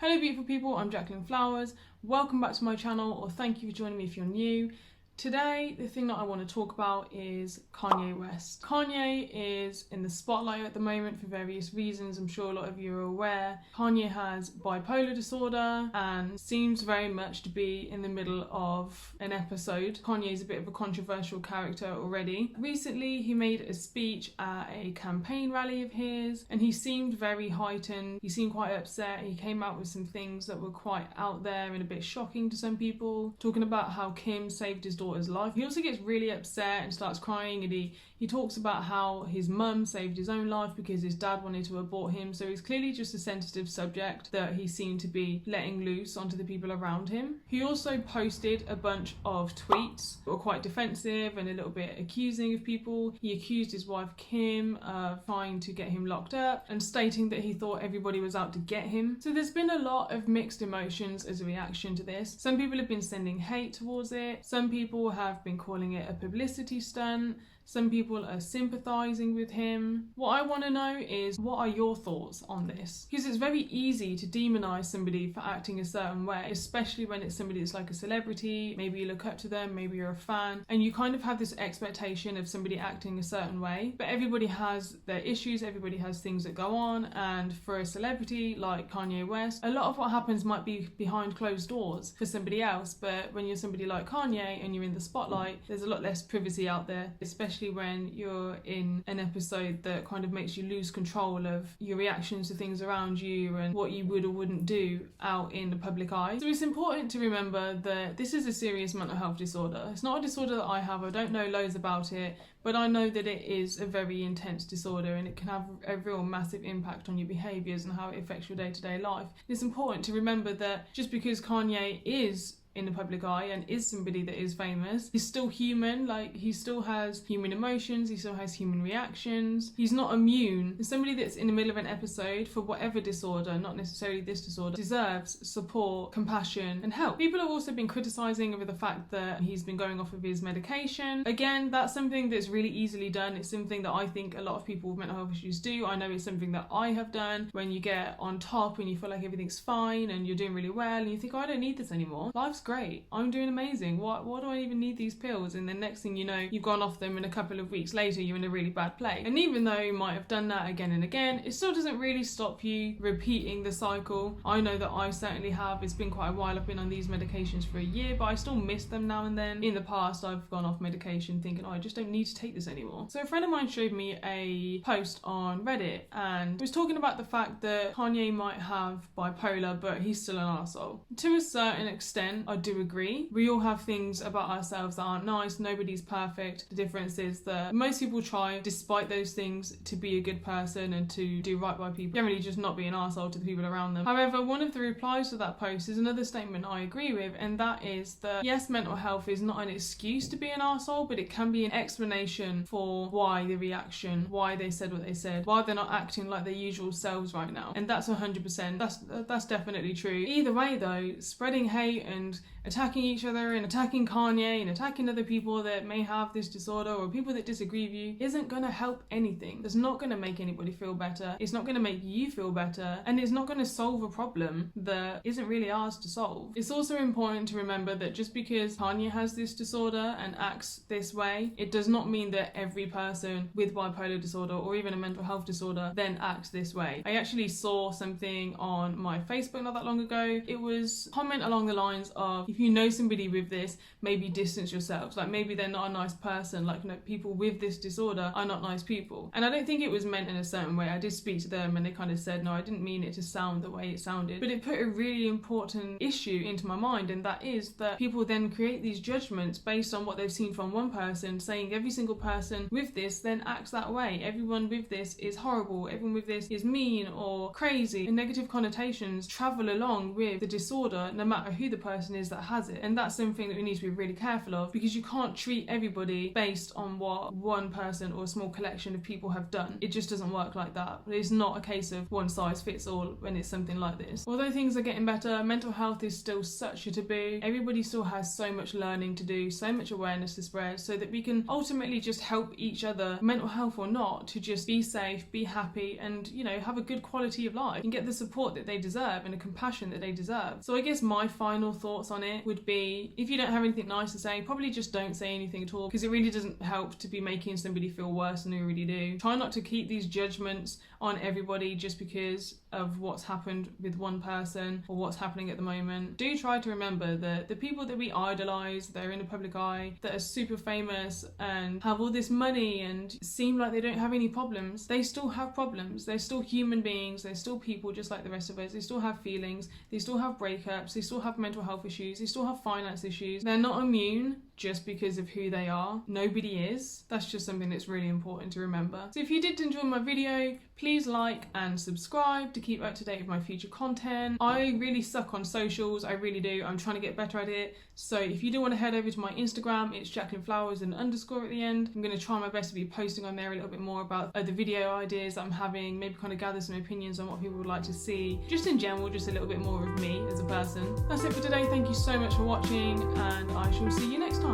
Hello beautiful people, I'm Jacqueline Flowers. Welcome back to my channel, or thank you for joining me if you're new. Today, the thing that I want to talk about is Kanye West. Kanye is in the spotlight at the moment for various reasons. I'm sure a lot of you are aware. Kanye has bipolar disorder and seems very much to be in the middle of an episode. Kanye is a bit of a controversial character already. Recently, he made a speech at a campaign rally of his and he seemed very heightened. He seemed quite upset. He came out with some things that were quite out there and a bit shocking to some people, talking about how Kim saved his daughter's life. He also gets really upset and starts crying, and he talks about how his mum saved his own life because his dad wanted to abort him. So he's clearly just a sensitive subject that he seemed to be letting loose onto the people around him. He also posted a bunch of tweets that were quite defensive and a little bit accusing of people. He accused his wife Kim of trying to get him locked up and stating that he thought everybody was out to get him. So there's been a lot of mixed emotions as a reaction to this. Some people have been sending hate towards it. Some people have been calling it a publicity stunt. Some people are sympathising with him. What I want to know is, what are your thoughts on this? Because it's very easy to demonise somebody for acting a certain way, especially when it's somebody that's like a celebrity. Maybe you look up to them, maybe you're a fan, and you kind of have this expectation of somebody acting a certain way. But everybody has their issues, everybody has things that go on, and for a celebrity like Kanye West, a lot of what happens might be behind closed doors for somebody else. But when you're somebody like Kanye and you're in the spotlight, there's a lot less privacy out there, especially when you're in an episode that kind of makes you lose control of your reactions to things around you and what you would or wouldn't do out in the public eye. So it's important to remember that this is a serious mental health disorder. It's not a disorder that I have. I don't know loads about it, but I know that it is a very intense disorder and it can have a real massive impact on your behaviours and how it affects your day-to-day life. It's important to remember that just because Kanye is in the public eye and is somebody that is famous, he's still human. Like, he still has human emotions, he still has human reactions. He's not immune. And somebody that's in the middle of an episode for whatever disorder, not necessarily this disorder, deserves support, compassion and help. People have also been criticising over the fact that he's been going off of his medication. Again, that's something that's really easily done. It's something that I think a lot of people with mental health issues do. I know it's something that I have done. When you get on top and you feel like everything's fine and you're doing really well and you think, oh, I don't need this anymore. Life's great. I'm doing amazing. Why do I even need these pills? And then next thing you know, you've gone off them and a couple of weeks later you're in a really bad place. And even though you might have done that again and again, it still doesn't really stop you repeating the cycle. I know that I certainly have. It's been quite a while. I've been on these medications for a year, but I still miss them now and then. In the past, I've gone off medication thinking, oh, I just don't need to take this anymore. So a friend of mine showed me a post on Reddit and was talking about the fact that Kanye might have bipolar, but he's still an arsehole. To a certain extent, I do agree. We all have things about ourselves that aren't nice. Nobody's perfect. The difference is that most people try, despite those things, to be a good person and to do right by people, generally just not be an arsehole to the people around them. However, one of the replies to that post is another statement I agree with, and that is that yes, mental health is not an excuse to be an arsehole, but it can be an explanation for why the reaction, why they said what they said, why they're not acting like their usual selves right now. And that's 100%, that's definitely true. Either way though, spreading hate and attacking each other and attacking Kanye and attacking other people that may have this disorder or people that disagree with you isn't going to help anything. It's not going to make anybody feel better. It's not going to make you feel better, and it's not going to solve a problem that isn't really ours to solve. It's also important to remember that just because Kanye has this disorder and acts this way, it does not mean that every person with bipolar disorder or even a mental health disorder then acts this way. I actually saw something on my Facebook not that long ago. It was a comment along the lines of, if you know somebody with this, maybe distance yourselves. Like, maybe they're not a nice person. Like, you know, people with this disorder are not nice people. And I don't think it was meant in a certain way. I did speak to them and they kind of said, no, I didn't mean it to sound the way it sounded. But it put a really important issue into my mind, and that is that people then create these judgments based on what they've seen from one person, saying every single person with this then acts that way. Everyone with this is horrible. Everyone with this is mean or crazy. And negative connotations travel along with the disorder, no matter who the person is that has it. And that's something that we need to be really careful of, because you can't treat everybody based on what one person or a small collection of people have done. It just doesn't work like that. It's not a case of one size fits all when it's something like this. Although things are getting better, mental health is still such a taboo. Everybody still has so much learning to do, so much awareness to spread, so that we can ultimately just help each other, mental health or not, to just be safe, be happy, and, you know, have a good quality of life and get the support that they deserve and the compassion that they deserve. So I guess my final thoughts on it would be, if you don't have anything nice to say, probably just don't say anything at all, because it really doesn't help to be making somebody feel worse than they already do. Try not to keep these judgments on everybody just because of what's happened with one person or what's happening at the moment. Do try to remember that the people that we idolize, they're in the public eye, that are super famous and have all this money and seem like they don't have any problems, they still have problems. They're still human beings, they're still people just like the rest of us. They still have feelings, they still have breakups, they still have mental health issues, they still have finance issues. They're not immune just because of who they are. Nobody is. That's just something that's really important to remember. So if you did enjoy my video, please like and subscribe to keep up to date with my future content. I really suck on socials, I really do. I'm trying to get better at it. So if you do want to head over to my Instagram, it's Jacqueline Flowers and _ at the end. I'm going to try my best to be posting on there a little bit more about the video ideas that I'm having, maybe kind of gather some opinions on what people would like to see. Just in general, just a little bit more of me as a person. That's it for today. Thank you so much for watching, and I shall see you next time.